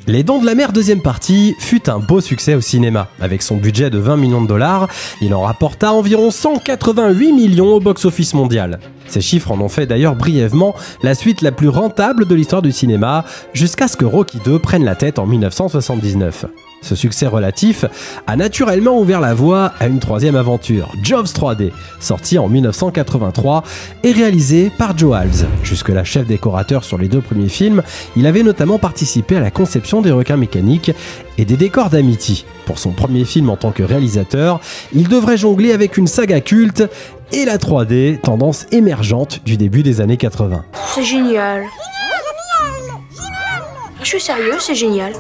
Les Dents de la Mer deuxième partie fut un beau succès au cinéma. Avec son budget de 20 millions de dollars, il en rapporta environ 188 millions au box-office mondial. Ces chiffres en ont fait d'ailleurs brièvement la suite la plus rentable de l'histoire du cinéma, jusqu'à ce que Rocky II prenne la tête en 1979. Ce succès relatif a naturellement ouvert la voie à une troisième aventure, Jaws 3D, sortie en 1983 et réalisée par Joe Alves. Jusque-là chef décorateur sur les deux premiers films, il avait notamment participé à la conception des requins mécaniques et des décors d'Amity. Pour son premier film en tant que réalisateur, il devrait jongler avec une saga culte et la 3D, tendance émergente du début des années 80. C'est génial. Je suis sérieux, c'est génial.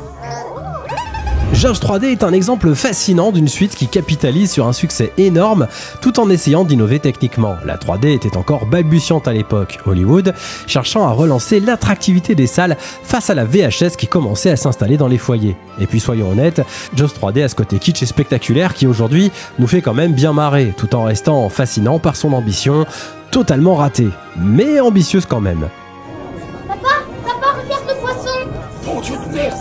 Jaws 3D est un exemple fascinant d'une suite qui capitalise sur un succès énorme tout en essayant d'innover techniquement. La 3D était encore balbutiante à l'époque, Hollywood cherchant à relancer l'attractivité des salles face à la VHS qui commençait à s'installer dans les foyers. Et puis soyons honnêtes, Jaws 3D a ce côté kitsch et spectaculaire qui aujourd'hui nous fait quand même bien marrer, tout en restant fascinant par son ambition, totalement ratée, mais ambitieuse quand même. Papa, regarde le poisson! Mon Dieu de merde!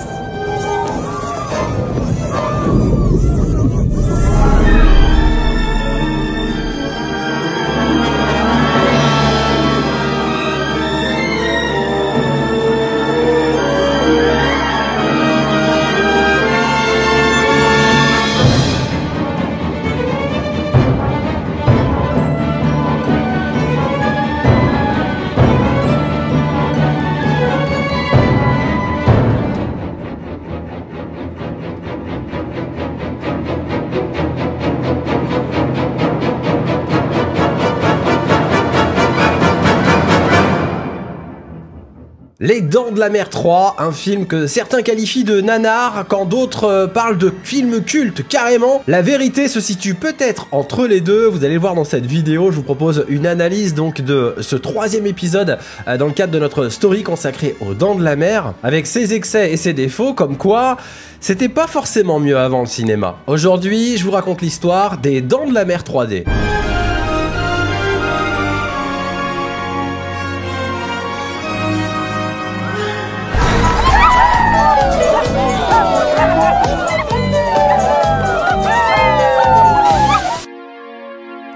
Les Dents de la Mer 3, un film que certains qualifient de nanar, quand d'autres parlent de film culte carrément. La vérité se situe peut-être entre les deux, vous allez le voir dans cette vidéo. Je vous propose une analyse donc de ce troisième épisode dans le cadre de notre story consacrée aux Dents de la Mer, avec ses excès et ses défauts, comme quoi c'était pas forcément mieux avant le cinéma. Aujourd'hui, je vous raconte l'histoire des Dents de la Mer 3D.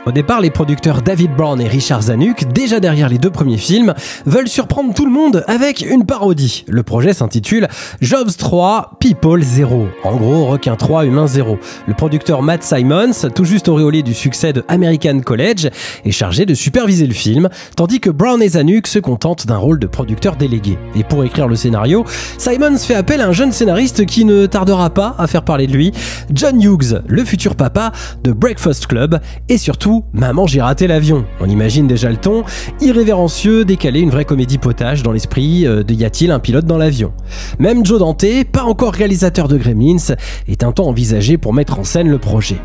Au départ, les producteurs David Brown et Richard Zanuck, déjà derrière les deux premiers films, veulent surprendre tout le monde avec une parodie. Le projet s'intitule Jaws 3 People 0. En gros, requin 3, humain 0. Le producteur Matt Simons, tout juste auréolé du succès de American College, est chargé de superviser le film, tandis que Brown et Zanuck se contentent d'un rôle de producteur délégué. Et pour écrire le scénario, Simons fait appel à un jeune scénariste qui ne tardera pas à faire parler de lui, John Hughes, le futur papa de Breakfast Club, et surtout Maman, j'ai raté l'avion. On imagine déjà le ton, irrévérencieux, décalé, une vraie comédie potage dans l'esprit de Y a-t-il un pilote dans l'avion. Même Joe Dante, pas encore réalisateur de Gremlins, est un temps envisagé pour mettre en scène le projet.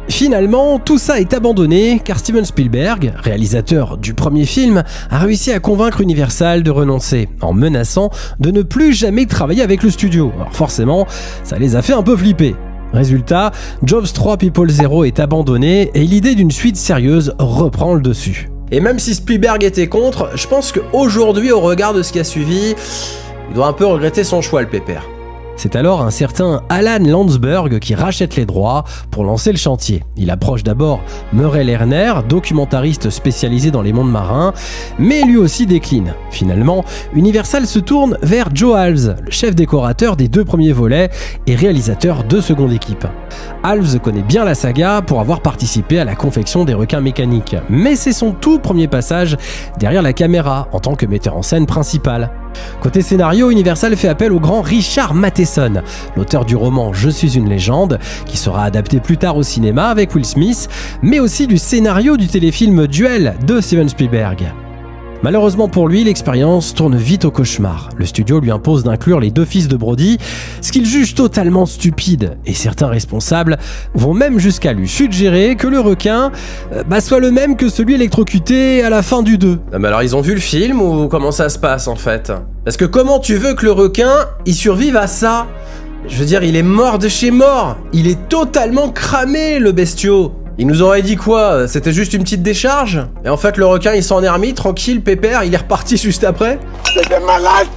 Finalement, tout ça est abandonné car Steven Spielberg, réalisateur du premier film, a réussi à convaincre Universal de renoncer, en menaçant de ne plus jamais travailler avec le studio. Alors forcément, ça les a fait un peu flipper. Résultat, Jaws 3 People 0 est abandonné et l'idée d'une suite sérieuse reprend le dessus. Et même si Spielberg était contre, je pense qu'aujourd'hui, au regard de ce qui a suivi, il doit un peu regretter son choix, le pépère. C'est alors un certain Alan Landsberg qui rachète les droits pour lancer le chantier. Il approche d'abord Murray Lerner, documentariste spécialisé dans les mondes marins, mais lui aussi décline. Finalement, Universal se tourne vers Joe Alves, le chef décorateur des deux premiers volets et réalisateur de seconde équipe. Alves connaît bien la saga pour avoir participé à la confection des requins mécaniques, mais c'est son tout premier passage derrière la caméra en tant que metteur en scène principal. Côté scénario, Universal fait appel au grand Richard Matheson, l'auteur du roman Je suis une légende, qui sera adapté plus tard au cinéma avec Will Smith, mais aussi du scénario du téléfilm Duel de Steven Spielberg. Malheureusement pour lui, l'expérience tourne vite au cauchemar. Le studio lui impose d'inclure les deux fils de Brody, ce qu'il juge totalement stupide, et certains responsables vont même jusqu'à lui suggérer que le requin soit le même que celui électrocuté à la fin du 2. Mais alors ils ont vu le film ou comment ça se passe en fait? Parce que comment tu veux que le requin il survive à ça? Je veux dire, il est mort de chez mort, il est totalement cramé le bestiau. Il nous aurait dit quoi? C'était juste une petite décharge? Et en fait le requin il s'en est remis, tranquille, pépère, il est reparti juste après? T'es malade!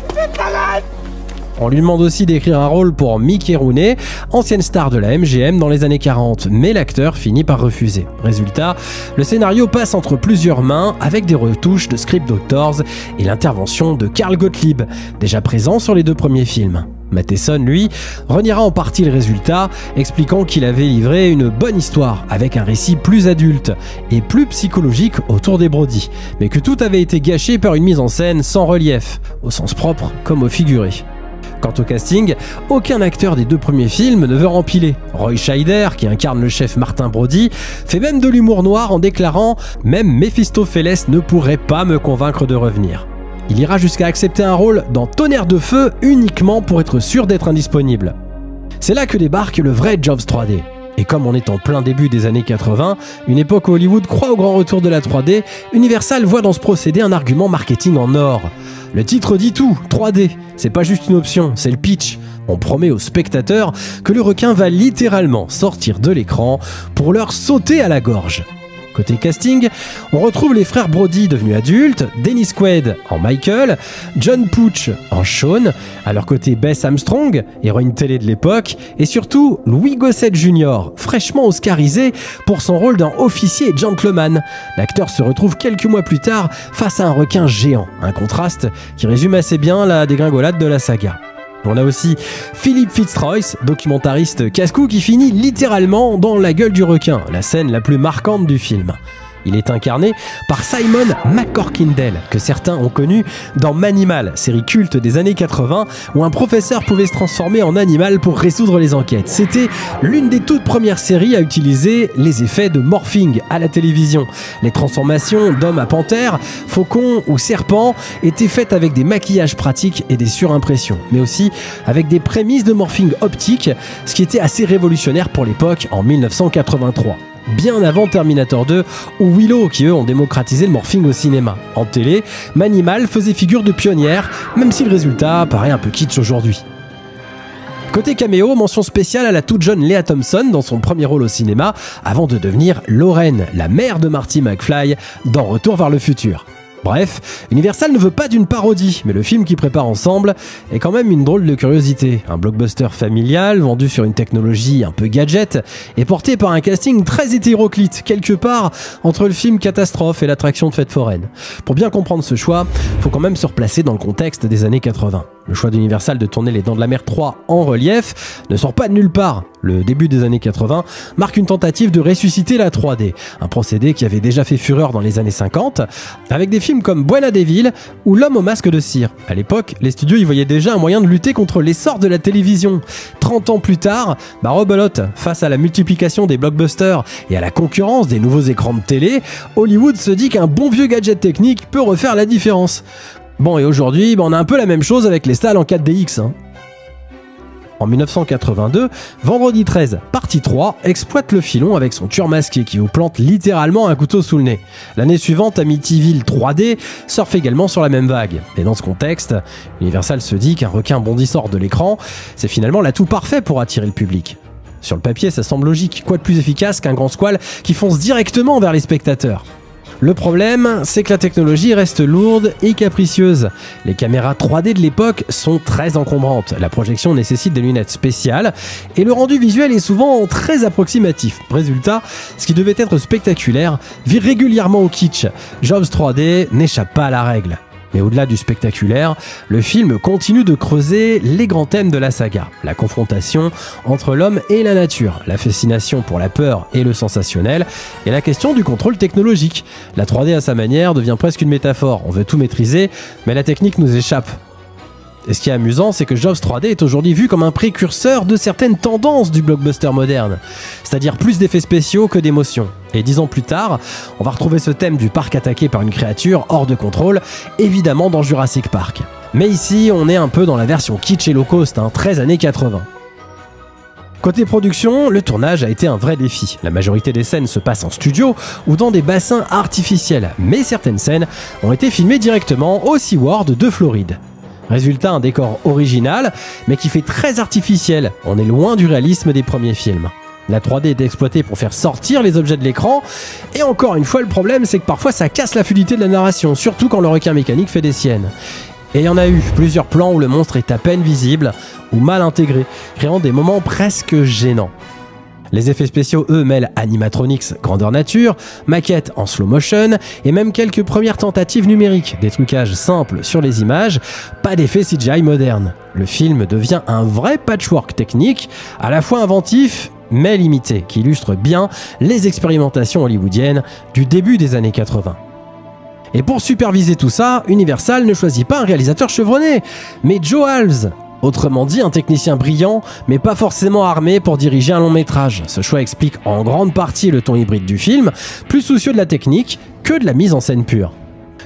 T'es malade! On lui demande aussi d'écrire un rôle pour Mickey Rooney, ancienne star de la MGM dans les années 40, mais l'acteur finit par refuser. Résultat, le scénario passe entre plusieurs mains avec des retouches de script doctors et l'intervention de Carl Gottlieb, déjà présent sur les deux premiers films. Matheson, lui, reniera en partie le résultat, expliquant qu'il avait livré une bonne histoire avec un récit plus adulte et plus psychologique autour des Brody, mais que tout avait été gâché par une mise en scène sans relief, au sens propre comme au figuré. Quant au casting, aucun acteur des deux premiers films ne veut rempiler. Roy Scheider, qui incarne le chef Martin Brody, fait même de l'humour noir en déclarant « Même Mephistopheles ne pourrait pas me convaincre de revenir ». Il ira jusqu'à accepter un rôle dans Tonnerre de feu uniquement pour être sûr d'être indisponible. C'est là que débarque le vrai Jobs 3D. Et comme on est en plein début des années 80, une époque où Hollywood croit au grand retour de la 3D, Universal voit dans ce procédé un argument marketing en or. Le titre dit tout, 3D, c'est pas juste une option, c'est le pitch. On promet aux spectateurs que le requin va littéralement sortir de l'écran pour leur sauter à la gorge. Côté casting, on retrouve les frères Brody devenus adultes, Dennis Quaid en Michael, John Pooch en Sean, à leur côté Bess Armstrong, héroïne télé de l'époque, et surtout Louis Gossett Jr., fraîchement oscarisé pour son rôle dans Officier et Gentleman. L'acteur se retrouve quelques mois plus tard face à un requin géant, un contraste qui résume assez bien la dégringolade de la saga. On a aussi Philip Fitzroy, documentariste casse-cou qui finit littéralement dans la gueule du requin, la scène la plus marquante du film. Il est incarné par Simon McCorkindale, que certains ont connu dans Manimal, série culte des années 80, où un professeur pouvait se transformer en animal pour résoudre les enquêtes. C'était l'une des toutes premières séries à utiliser les effets de morphing à la télévision. Les transformations d'homme à panthère, faucon ou serpent étaient faites avec des maquillages pratiques et des surimpressions, mais aussi avec des prémices de morphing optique, ce qui était assez révolutionnaire pour l'époque en 1983. Bien avant Terminator 2 ou Willow qui eux ont démocratisé le morphing au cinéma. En télé, Manimal faisait figure de pionnière, même si le résultat paraît un peu kitsch aujourd'hui. Côté caméo, mention spéciale à la toute jeune Lea Thompson dans son premier rôle au cinéma, avant de devenir Lorraine, la mère de Marty McFly dans Retour vers le futur. Bref, Universal ne veut pas d'une parodie, mais le film qu'ils préparent ensemble est quand même une drôle de curiosité. Un blockbuster familial, vendu sur une technologie un peu gadget, et porté par un casting très hétéroclite, quelque part entre le film catastrophe et l'attraction de fête foraine. Pour bien comprendre ce choix, faut quand même se replacer dans le contexte des années 80. Le choix d'Universal de tourner Les Dents de la Mer 3 en relief ne sort pas de nulle part. Le début des années 80 marque une tentative de ressusciter la 3D, un procédé qui avait déjà fait fureur dans les années 50, avec des films comme Buena Devil ou L'Homme au masque de cire. À l'époque, les studios y voyaient déjà un moyen de lutter contre l'essor de la télévision. 30 ans plus tard, rebelote, face à la multiplication des blockbusters et à la concurrence des nouveaux écrans de télé, Hollywood se dit qu'un bon vieux gadget technique peut refaire la différence. Bon, et aujourd'hui, on a un peu la même chose avec les stalles en 4DX. En 1982, Vendredi 13, partie 3, exploite le filon avec son tueur masqué qui vous plante littéralement un couteau sous le nez. L'année suivante, Amityville 3D surfe également sur la même vague. Et dans ce contexte, Universal se dit qu'un requin bondissant hors de l'écran, c'est finalement l'atout parfait pour attirer le public. Sur le papier, ça semble logique. Quoi de plus efficace qu'un grand squale qui fonce directement vers les spectateurs ? Le problème, c'est que la technologie reste lourde et capricieuse. Les caméras 3D de l'époque sont très encombrantes. La projection nécessite des lunettes spéciales et le rendu visuel est souvent très approximatif. Résultat, ce qui devait être spectaculaire vire régulièrement au kitsch. Jobs 3D n'échappe pas à la règle. Mais au-delà du spectaculaire, le film continue de creuser les grands thèmes de la saga. La confrontation entre l'homme et la nature, la fascination pour la peur et le sensationnel, et la question du contrôle technologique. La 3D à sa manière devient presque une métaphore. On veut tout maîtriser, mais la technique nous échappe. Et ce qui est amusant, c'est que Jobs 3D est aujourd'hui vu comme un précurseur de certaines tendances du blockbuster moderne, c'est-à-dire plus d'effets spéciaux que d'émotions. Et 10 ans plus tard, on va retrouver ce thème du parc attaqué par une créature hors de contrôle, évidemment dans Jurassic Park. Mais ici, on est un peu dans la version kitsch et low cost, 13 années 80. Côté production, le tournage a été un vrai défi. La majorité des scènes se passent en studio ou dans des bassins artificiels, mais certaines scènes ont été filmées directement au SeaWorld de Floride. Résultat, un décor original, mais qui fait très artificiel. On est loin du réalisme des premiers films. La 3D est exploitée pour faire sortir les objets de l'écran, et encore une fois, le problème, c'est que parfois ça casse la fluidité de la narration, surtout quand le requin mécanique fait des siennes. Et il y en a eu plusieurs plans où le monstre est à peine visible ou mal intégré, créant des moments presque gênants. Les effets spéciaux, eux, mêlent animatronics grandeur nature, maquettes en slow motion et même quelques premières tentatives numériques, des trucages simples sur les images, pas d'effets CGI modernes. Le film devient un vrai patchwork technique, à la fois inventif mais limité, qui illustre bien les expérimentations hollywoodiennes du début des années 80. Et pour superviser tout ça, Universal ne choisit pas un réalisateur chevronné, mais Joe Halves. Autrement dit, un technicien brillant, mais pas forcément armé pour diriger un long métrage. Ce choix explique en grande partie le ton hybride du film, plus soucieux de la technique que de la mise en scène pure.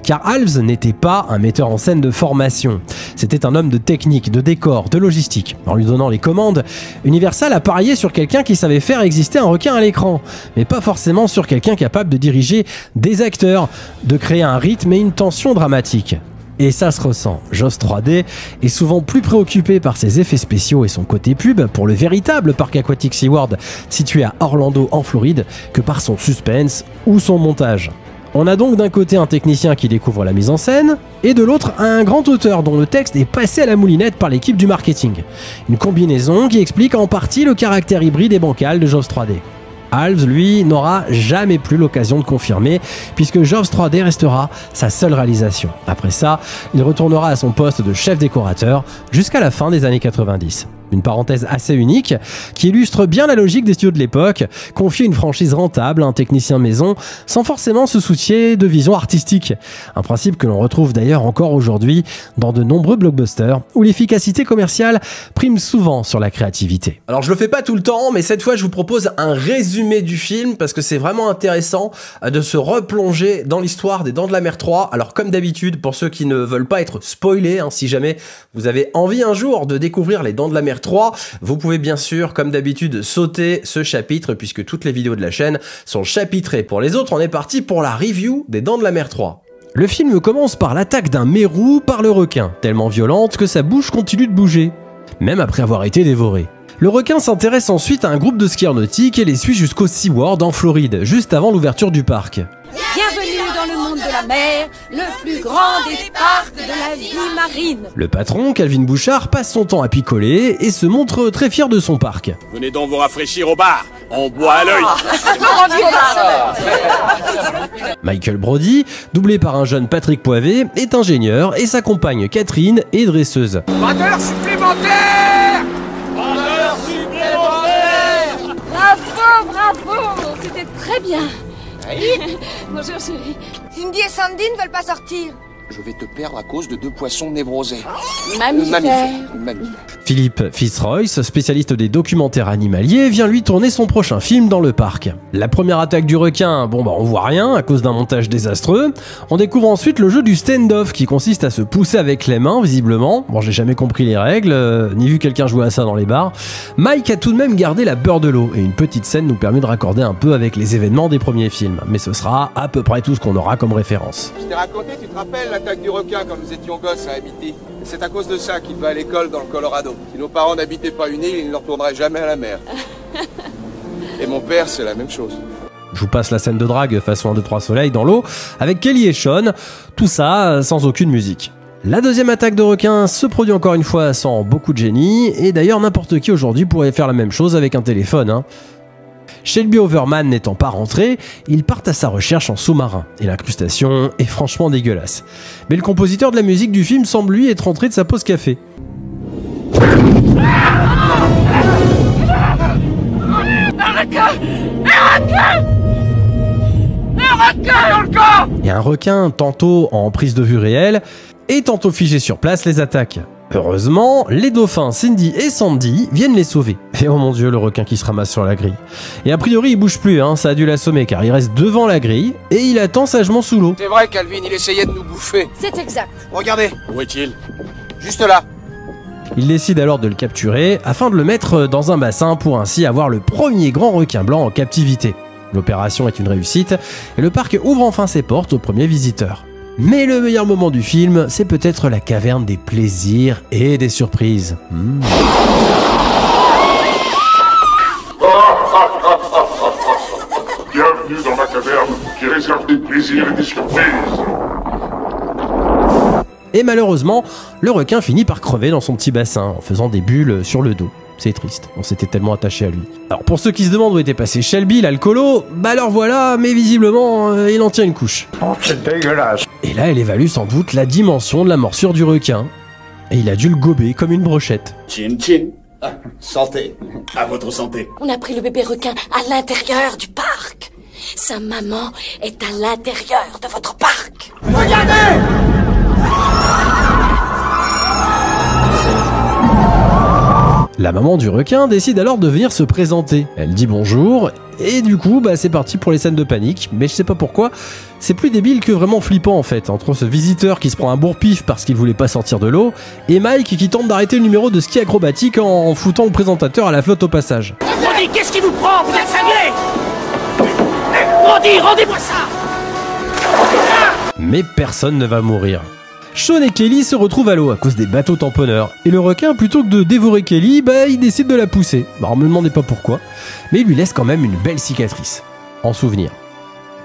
Car Halves n'était pas un metteur en scène de formation. C'était un homme de technique, de décor, de logistique. En lui donnant les commandes, Universal a parié sur quelqu'un qui savait faire exister un requin à l'écran, mais pas forcément sur quelqu'un capable de diriger des acteurs, de créer un rythme et une tension dramatique. Et ça se ressent. Jaws 3D est souvent plus préoccupé par ses effets spéciaux et son côté pub pour le véritable parc aquatique SeaWorld situé à Orlando en Floride que par son suspense ou son montage. On a donc d'un côté un technicien qui découvre la mise en scène et de l'autre un grand auteur dont le texte est passé à la moulinette par l'équipe du marketing. Une combinaison qui explique en partie le caractère hybride et bancal de Jaws 3D. Halves, lui, n'aura jamais plus l'occasion de confirmer, puisque Jaws 3D restera sa seule réalisation. Après ça, il retournera à son poste de chef décorateur jusqu'à la fin des années 90. Une parenthèse assez unique qui illustre bien la logique des studios de l'époque, confier une franchise rentable à un technicien maison sans forcément se soucier de vision artistique. Un principe que l'on retrouve d'ailleurs encore aujourd'hui dans de nombreux blockbusters où l'efficacité commerciale prime souvent sur la créativité. Alors je le fais pas tout le temps, mais cette fois je vous propose un résumé du film parce que c'est vraiment intéressant de se replonger dans l'histoire des Dents de la Mer 3. Alors comme d'habitude, pour ceux qui ne veulent pas être spoilés, si jamais vous avez envie un jour de découvrir les Dents de la Mer 3, vous pouvez bien sûr, comme d'habitude, sauter ce chapitre puisque toutes les vidéos de la chaîne sont chapitrées. Pour les autres, on est parti pour la review des Dents de la Mer 3. Le film commence par l'attaque d'un mérou par le requin, tellement violente que sa bouche continue de bouger, même après avoir été dévoré. Le requin s'intéresse ensuite à un groupe de skieurs nautiques et les suit jusqu'au SeaWorld en Floride, juste avant l'ouverture du parc. Bienvenue dans le monde de la mer, le plus grand des parcs de la vie marine. Le patron, Calvin Bouchard, passe son temps à picoler et se montre très fier de son parc. Venez donc vous rafraîchir au bar, on boit à l'œil. Michael Brody, doublé par un jeune Patrick Poivet, est ingénieur et sa compagne Catherine est dresseuse. Vendeur supplémentaire! Bravo, bravo, c'était très bien. Bonjour chérie. Cindy et Sandy ne veulent pas sortir. Je vais te perdre à cause de 2 poissons névrosés. Mammifère. Philippe Fitzroyce, spécialiste des documentaires animaliers, vient lui tourner son prochain film dans le parc. La première attaque du requin, on voit rien à cause d'un montage désastreux. On découvre ensuite le jeu du stand-off qui consiste à se pousser avec les mains, visiblement. J'ai jamais compris les règles, ni vu quelqu'un jouer à ça dans les bars. Mike a tout de même gardé la peur de l'eau et une petite scène nous permet de raccorder un peu avec les événements des premiers films. Mais ce sera à peu près tout ce qu'on aura comme référence. Je t'ai raconté, tu te rappelles l'attaque du requin quand nous étions gosses à Amity? C'est à cause de ça qu'il va à l'école dans le Colorado. Si nos parents n'habitaient pas une île, ils ne leur retourneraient jamais à la mer. Et mon père, c'est la même chose. Je vous passe la scène de drague façon 1, 2, 3 soleil dans l'eau avec Kelly et Sean, tout ça sans aucune musique. La deuxième attaque de requin se produit encore une fois sans beaucoup de génie, et d'ailleurs n'importe qui aujourd'hui pourrait faire la même chose avec un téléphone. Shelby Overman n'étant pas rentré, ils partent à sa recherche en sous-marin, et l'incrustation est franchement dégueulasse. Mais le compositeur de la musique du film semble lui être rentré de sa pause café. Et un requin, tantôt en prise de vue réelle, et tantôt figé sur place, les attaque. Heureusement, les dauphins Cindy et Sandy viennent les sauver. Et oh mon dieu, le requin qui se ramasse sur la grille. Et a priori, il bouge plus, ça a dû l'assommer car il reste devant la grille et il attend sagement sous l'eau. C'est vrai, Calvin, il essayait de nous bouffer. C'est exact. Regardez. Où est-il? Juste là. Il décide alors de le capturer afin de le mettre dans un bassin pour ainsi avoir le premier grand requin blanc en captivité. L'opération est une réussite et le parc ouvre enfin ses portes aux premiers visiteurs. Mais le meilleur moment du film, c'est peut-être la caverne des plaisirs et des surprises. Bienvenue dans ma caverne qui réserve des plaisirs et des surprises. Et malheureusement, le requin finit par crever dans son petit bassin en faisant des bulles sur le dos. C'est triste, on s'était tellement attaché à lui. Alors pour ceux qui se demandent où était passé Shelby, l'alcoolo, bah alors voilà, mais visiblement, il en tient une couche. Oh, c'est dégueulasse. Et là, elle évalue sans doute la dimension de la morsure du requin. Et il a dû le gober comme une brochette. Chin chin. Ah, santé. À votre santé. On a pris le bébé requin à l'intérieur du parc. Sa maman est à l'intérieur de votre parc. Regardez! La maman du requin décide alors de venir se présenter. Elle dit bonjour, et du coup, bah, c'est parti pour les scènes de panique, mais je sais pas pourquoi, c'est plus débile que vraiment flippant en fait, entre ce visiteur qui se prend un bourre-pif parce qu'il voulait pas sortir de l'eau, et Mike qui tente d'arrêter le numéro de ski acrobatique en foutant le présentateur à la flotte au passage. Brody, qu'est-ce qui vous prend? Vous êtes cinglé? Brody, rendez-moi ça! Mais personne ne va mourir. Sean et Kelly se retrouvent à l'eau à cause des bateaux tamponneurs. Et le requin, plutôt que de dévorer Kelly, bah il décide de la pousser. Alors me demandez pas pourquoi, mais il lui laisse quand même une belle cicatrice. En souvenir.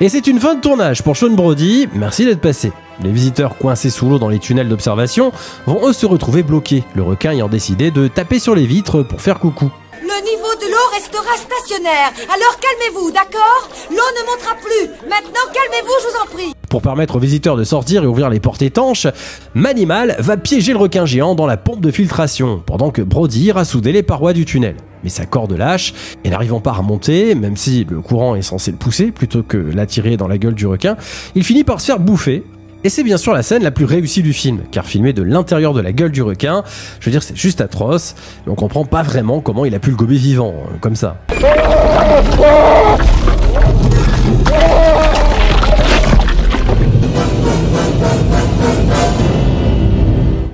Et c'est une fin de tournage pour Sean Brody, merci d'être passé. Les visiteurs coincés sous l'eau dans les tunnels d'observation vont eux se retrouver bloqués, le requin ayant décidé de taper sur les vitres pour faire coucou. Le niveau de l'eau restera stationnaire. Alors calmez-vous, d'accord? L'eau ne montera plus. Maintenant, calmez-vous, je vous en prie. Pour permettre aux visiteurs de sortir et ouvrir les portes étanches, Manimal va piéger le requin géant dans la pompe de filtration, pendant que Brody ira souder les parois du tunnel. Mais sa corde lâche, et n'arrivant pas à remonter, même si le courant est censé le pousser plutôt que l'attirer dans la gueule du requin, il finit par se faire bouffer. Et c'est bien sûr la scène la plus réussie du film, car filmé de l'intérieur de la gueule du requin, je veux dire c'est juste atroce, mais on comprend pas vraiment comment il a pu le gober vivant, comme ça.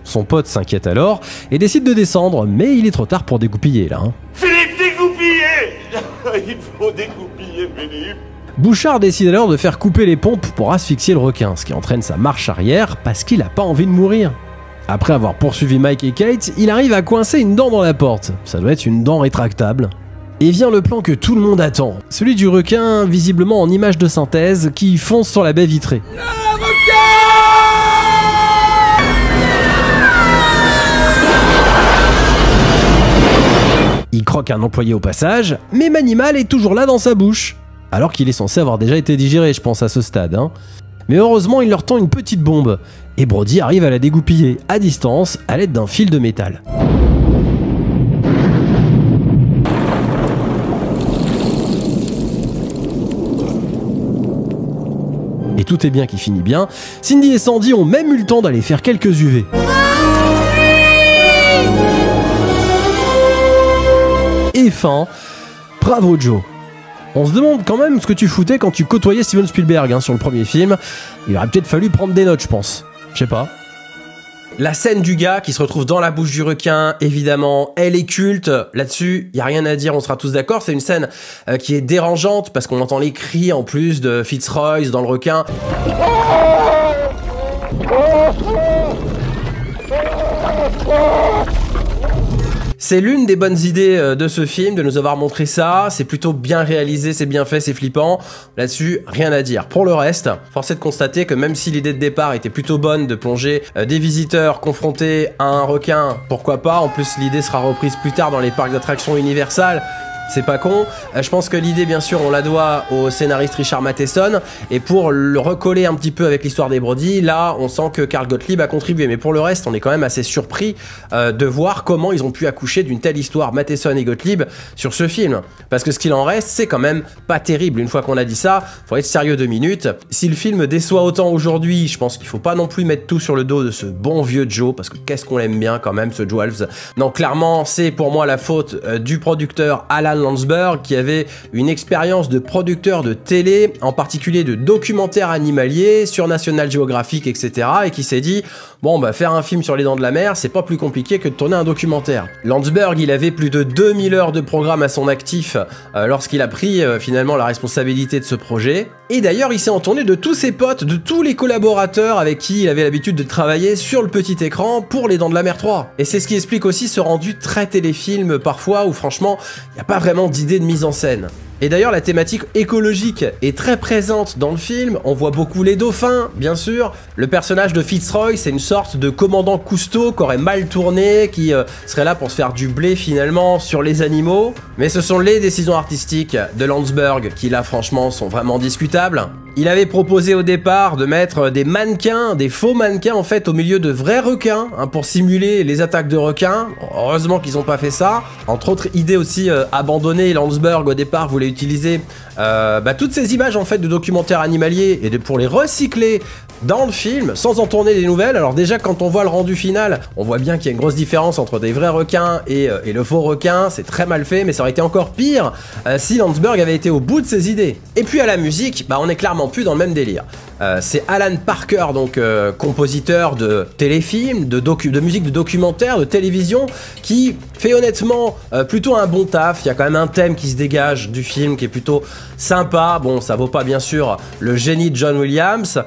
Son pote s'inquiète alors et décide de descendre, mais il est trop tard pour dégoupiller là. Philippe, dégoupillez! Il faut dégoupiller, Philippe. Bouchard décide alors de faire couper les pompes pour asphyxier le requin, ce qui entraîne sa marche arrière parce qu'il a pas envie de mourir. Après avoir poursuivi Mike et Kate, il arrive à coincer une dent dans la porte. Ça doit être une dent rétractable. Et vient le plan que tout le monde attend. Celui du requin, visiblement en image de synthèse, qui fonce sur la baie vitrée. Il croque un employé au passage, mais Manimal est toujours là dans sa bouche. Alors qu'il est censé avoir déjà été digéré, je pense, à ce stade. Hein. Mais heureusement, il leur tend une petite bombe. Et Brody arrive à la dégoupiller, à distance, à l'aide d'un fil de métal. Et tout est bien qui finit bien. Cindy et Sandy ont même eu le temps d'aller faire quelques UV. Et fin, bravo Joe. On se demande quand même ce que tu foutais quand tu côtoyais Steven Spielberg hein, sur le premier film. Il aurait peut-être fallu prendre des notes, je pense. Je sais pas. La scène du gars qui se retrouve dans la bouche du requin, évidemment, elle est culte. Là-dessus, il y a rien à dire, on sera tous d'accord. C'est une scène qui est dérangeante parce qu'on entend les cris en plus de Fitzroy dans le requin. C'est l'une des bonnes idées de ce film, de nous avoir montré ça. C'est plutôt bien réalisé, c'est bien fait, c'est flippant. Là-dessus, rien à dire. Pour le reste, force est de constater que même si l'idée de départ était plutôt bonne de plonger des visiteurs confrontés à un requin, pourquoi pas. En plus, l'idée sera reprise plus tard dans les parcs d'attractions Universal. C'est pas con. Je pense que l'idée, bien sûr, on la doit au scénariste Richard Matheson. Et pour le recoller un petit peu avec l'histoire des Brody, là, on sent que Carl Gottlieb a contribué. Mais pour le reste, on est quand même assez surpris de voir comment ils ont pu accoucher d'une telle histoire, Matheson et Gottlieb, sur ce film. Parce que ce qu'il en reste, c'est quand même pas terrible. Une fois qu'on a dit ça, faut être sérieux 2 minutes. Si le film déçoit autant aujourd'hui, je pense qu'il faut pas non plus mettre tout sur le dos de ce bon vieux Joe, parce que qu'est-ce qu'on l'aime bien quand même, ce Joe Halves. Non, clairement, c'est pour moi la faute du producteur Alan Landsberg, qui avait une expérience de producteur de télé, en particulier de documentaires animaliers sur National Geographic, etc. et qui s'est dit, bon bah faire un film sur les dents de la mer, c'est pas plus compliqué que de tourner un documentaire. Landsberg, il avait plus de 2000 heures de programme à son actif lorsqu'il a pris finalement la responsabilité de ce projet. Et d'ailleurs, il s'est entouré de tous ses potes, de tous les collaborateurs avec qui il avait l'habitude de travailler sur le petit écran pour les Dents de la Mer 3. Et c'est ce qui explique aussi ce rendu très téléfilm parfois où franchement, il n'y a pas vraiment d'idée de mise en scène. Et d'ailleurs, la thématique écologique est très présente dans le film. On voit beaucoup les dauphins, bien sûr. Le personnage de Fitzroy, c'est une sorte de commandant Cousteau qui aurait mal tourné, qui serait là pour se faire du blé finalement sur les animaux. Mais ce sont les décisions artistiques de Landsberg qui là franchement sont vraiment discutables. Il avait proposé au départ de mettre des mannequins, des faux mannequins en fait au milieu de vrais requins pour simuler les attaques de requins. Heureusement qu'ils n'ont pas fait ça. Entre autres idées aussi abandonnées, Landsberg au départ voulait utiliser toutes ces images en fait de documentaires animaliers et pour les recycler dans le film sans en tourner des nouvelles. Alors déjà quand on voit le rendu final, on voit bien qu'il y a une grosse différence entre des vrais requins et le faux requin. C'est très mal fait, mais ça aurait été encore pire si Landsberg avait été au bout de ses idées. Et puis à la musique, on est clairement plus dans le même délire. C'est Alan Parker, donc compositeur de téléfilms, de musique de documentaire, de télévision, qui fait honnêtement plutôt un bon taf. Il y a quand même un thème qui se dégage du film qui est plutôt sympa. Bon, ça vaut pas bien sûr le génie de John Williams.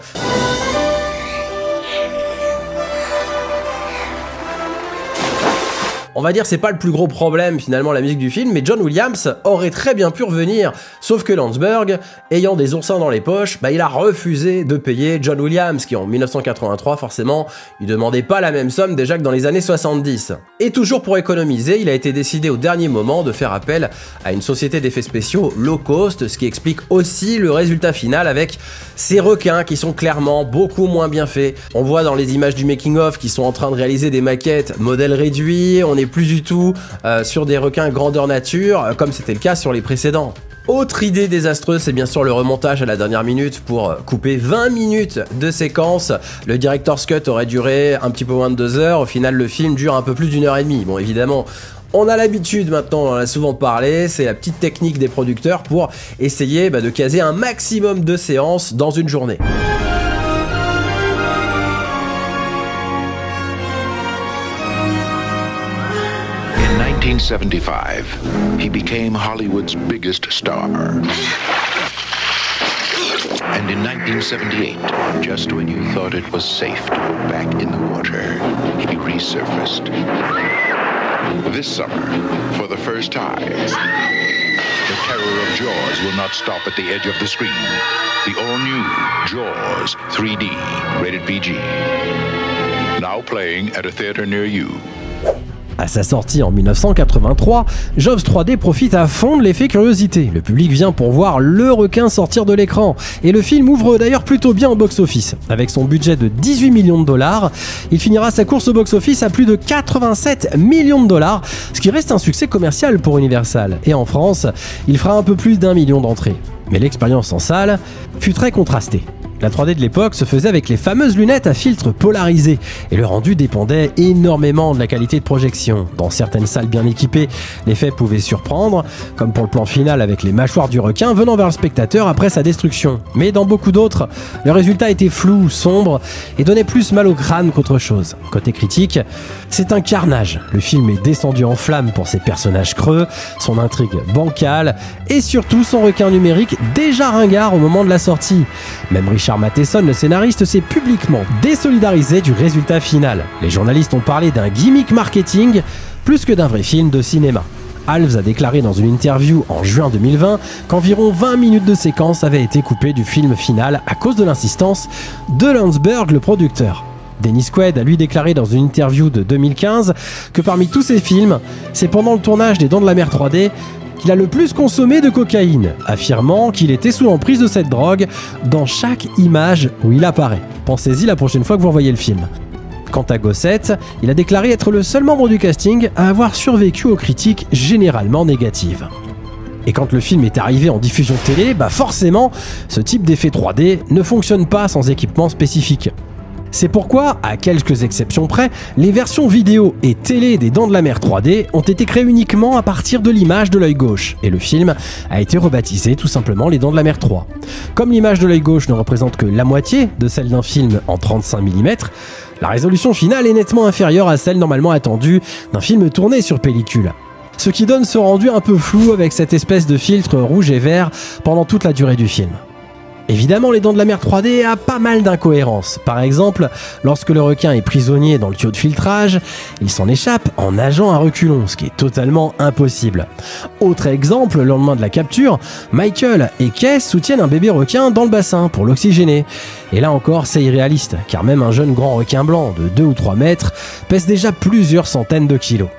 On va dire c'est pas le plus gros problème finalement la musique du film, mais John Williams aurait très bien pu revenir, sauf que Landsberg, ayant des oursins dans les poches, il a refusé de payer John Williams, qui en 1983 forcément, il demandait pas la même somme déjà que dans les années 70. Et toujours pour économiser, il a été décidé au dernier moment de faire appel à une société d'effets spéciaux low cost, ce qui explique aussi le résultat final avec ces requins qui sont clairement beaucoup moins bien faits. On voit dans les images du making-of qu'ils sont en train de réaliser des maquettes modèles réduits, on n'est plus du tout sur des requins grandeur nature comme c'était le cas sur les précédents. Autre idée désastreuse, c'est bien sûr le remontage à la dernière minute pour couper 20 minutes de séquence. Le director's cut aurait duré un petit peu moins de 2 heures, au final le film dure un peu plus d'1 heure et demie. Bon évidemment, on a l'habitude maintenant, on en a souvent parlé, c'est la petite technique des producteurs pour essayer de caser un maximum de séances dans une journée. In 1975, he became Hollywood's biggest star. And in 1978, just when you thought it was safe to go back in the water, he resurfaced. This summer, for the first time, the terror of Jaws will not stop at the edge of the screen. The all-new Jaws 3D, rated PG. Now playing at a theater near you. À sa sortie en 1983, Jaws 3D profite à fond de l'effet curiosité. Le public vient pour voir le requin sortir de l'écran. Et le film ouvre d'ailleurs plutôt bien au box-office. Avec son budget de 18 millions de dollars, il finira sa course au box-office à plus de 87 millions de dollars, ce qui reste un succès commercial pour Universal. Et en France, il fera un peu plus d'1 million d'entrées. Mais l'expérience en salle fut très contrastée. La 3D de l'époque se faisait avec les fameuses lunettes à filtre polarisé et le rendu dépendait énormément de la qualité de projection. Dans certaines salles bien équipées, l'effet pouvait surprendre, comme pour le plan final avec les mâchoires du requin venant vers le spectateur après sa destruction. Mais dans beaucoup d'autres, le résultat était flou, sombre et donnait plus mal au crâne qu'autre chose. Côté critique, c'est un carnage. Le film est descendu en flammes pour ses personnages creux, son intrigue bancale et surtout son requin numérique déjà ringard au moment de la sortie. Même Richard Matheson, le scénariste, s'est publiquement désolidarisé du résultat final. Les journalistes ont parlé d'un gimmick marketing plus que d'un vrai film de cinéma. Alves a déclaré dans une interview en juin 2020 qu'environ 20 minutes de séquence avaient été coupées du film final à cause de l'insistance de Landsberg, le producteur. Dennis Quaid a lui déclaré dans une interview de 2015 que parmi tous ses films, c'est pendant le tournage des Dents de la Mer 3D qu'il a le plus consommé de cocaïne, affirmant qu'il était sous l'emprise de cette drogue dans chaque image où il apparaît. Pensez-y la prochaine fois que vous revoyez le film. Quant à Gossett, il a déclaré être le seul membre du casting à avoir survécu aux critiques généralement négatives. Et quand le film est arrivé en diffusion télé, forcément, ce type d'effet 3D ne fonctionne pas sans équipement spécifique. C'est pourquoi, à quelques exceptions près, les versions vidéo et télé des Dents de la Mer 3D ont été créées uniquement à partir de l'image de l'œil gauche, et le film a été rebaptisé tout simplement les Dents de la Mer 3. Comme l'image de l'œil gauche ne représente que la moitié de celle d'un film en 35 mm, la résolution finale est nettement inférieure à celle normalement attendue d'un film tourné sur pellicule. Ce qui donne ce rendu un peu flou avec cette espèce de filtre rouge et vert pendant toute la durée du film. Évidemment, Les Dents de la Mer 3D a pas mal d'incohérences. Par exemple, lorsque le requin est prisonnier dans le tuyau de filtrage, il s'en échappe en nageant à reculons, ce qui est totalement impossible. Autre exemple, le lendemain de la capture, Michael et Kay soutiennent un bébé requin dans le bassin pour l'oxygéner. Et là encore, c'est irréaliste, car même un jeune grand requin blanc de 2 ou 3 mètres pèse déjà plusieurs centaines de kilos.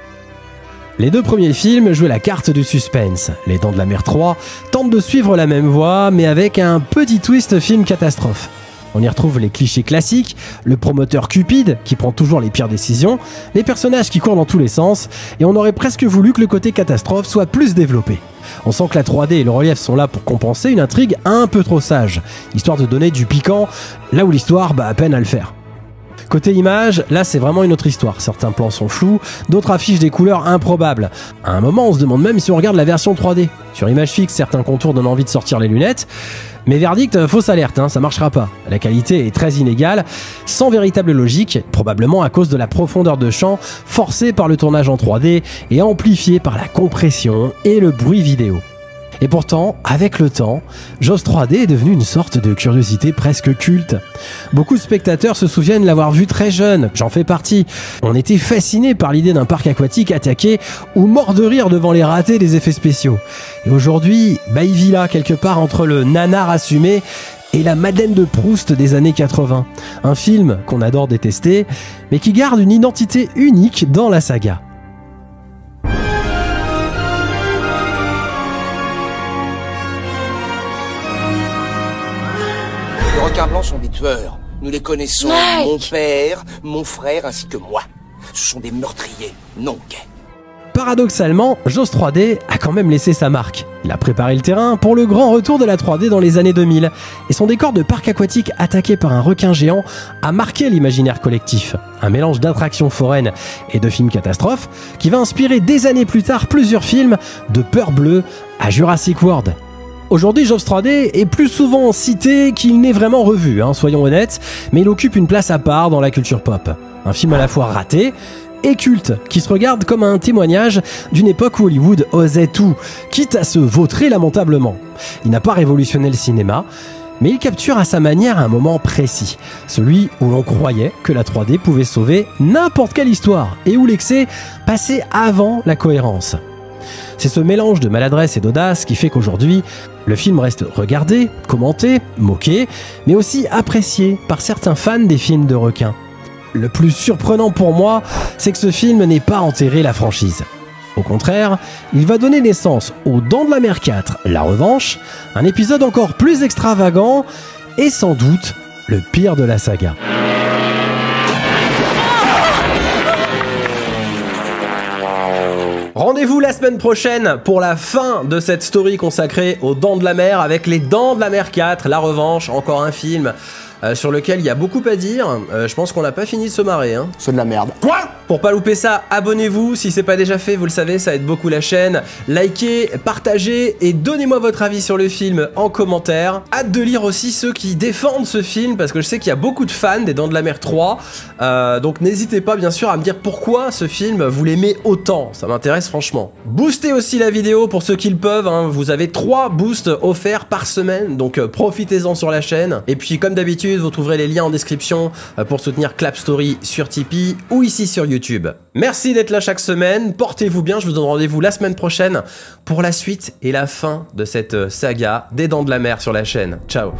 Les deux premiers films jouaient la carte du suspense. Les Dents de la Mer 3 tentent de suivre la même voie, mais avec un petit twist film catastrophe. On y retrouve les clichés classiques, le promoteur cupide qui prend toujours les pires décisions, les personnages qui courent dans tous les sens, et on aurait presque voulu que le côté catastrophe soit plus développé. On sent que la 3D et le relief sont là pour compenser une intrigue un peu trop sage, histoire de donner du piquant, là où l'histoire bat à peine à le faire. Côté image, là c'est vraiment une autre histoire. Certains plans sont flous, d'autres affichent des couleurs improbables. À un moment, on se demande même si on regarde la version 3D. Sur image fixe, certains contours donnent envie de sortir les lunettes. Mais verdict, fausse alerte, ça marchera pas. La qualité est très inégale, sans véritable logique, probablement à cause de la profondeur de champ forcée par le tournage en 3D et amplifiée par la compression et le bruit vidéo. Et pourtant, avec le temps, Jaws 3D est devenu une sorte de curiosité presque culte. Beaucoup de spectateurs se souviennent l'avoir vu très jeune, j'en fais partie. On était fascinés par l'idée d'un parc aquatique attaqué ou mort de rire devant les ratés des effets spéciaux. Et aujourd'hui, il vit là quelque part entre le nanar assumé et la Madeleine de Proust des années 80. Un film qu'on adore détester, mais qui garde une identité unique dans la saga. Les requins blancs sont des tueurs. Nous les connaissons. Mike. Mon père, mon frère ainsi que moi. Ce sont des meurtriers, non gays. Paradoxalement, Jaws 3D a quand même laissé sa marque. Il a préparé le terrain pour le grand retour de la 3D dans les années 2000, et son décor de parc aquatique attaqué par un requin géant a marqué l'imaginaire collectif. Un mélange d'attractions foraines et de films catastrophes qui va inspirer des années plus tard plusieurs films, de Peur Bleue à Jurassic World. Aujourd'hui, Jaws 3D est plus souvent cité qu'il n'est vraiment revu, soyons honnêtes, mais il occupe une place à part dans la culture pop. Un film à la fois raté et culte, qui se regarde comme un témoignage d'une époque où Hollywood osait tout, quitte à se vautrer lamentablement. Il n'a pas révolutionné le cinéma, mais il capture à sa manière un moment précis, celui où l'on croyait que la 3D pouvait sauver n'importe quelle histoire, et où l'excès passait avant la cohérence. C'est ce mélange de maladresse et d'audace qui fait qu'aujourd'hui, le film reste regardé, commenté, moqué, mais aussi apprécié par certains fans des films de requins. Le plus surprenant pour moi, c'est que ce film n'ait pas enterré la franchise. Au contraire, il va donner naissance aux Dents de la Mer 4, La Revanche, un épisode encore plus extravagant et sans doute le pire de la saga. Rendez-vous la semaine prochaine pour la fin de cette story consacrée aux Dents de la Mer avec Les Dents de la Mer 4, La Revanche, encore un film sur lequel il y a beaucoup à dire. Je pense qu'on n'a pas fini de se marrer. C'est de la merde. Quoi ? Pour pas louper ça, abonnez-vous si c'est pas déjà fait, vous le savez, ça aide beaucoup la chaîne. Likez, partagez et donnez-moi votre avis sur le film en commentaire. Hâte de lire aussi ceux qui défendent ce film parce que je sais qu'il y a beaucoup de fans des Dents de la Mer 3. Donc n'hésitez pas bien sûr à me dire pourquoi ce film vous l'aimez autant, ça m'intéresse franchement. Boostez aussi la vidéo pour ceux qui le peuvent, vous avez 3 boosts offerts par semaine, donc profitez-en sur la chaîne. Et puis comme d'habitude, vous trouverez les liens en description pour soutenir Clap Story sur Tipeee ou ici sur YouTube. Merci d'être là chaque semaine, portez-vous bien, je vous donne rendez-vous la semaine prochaine pour la suite et la fin de cette saga des Dents de la Mer sur la chaîne. Ciao.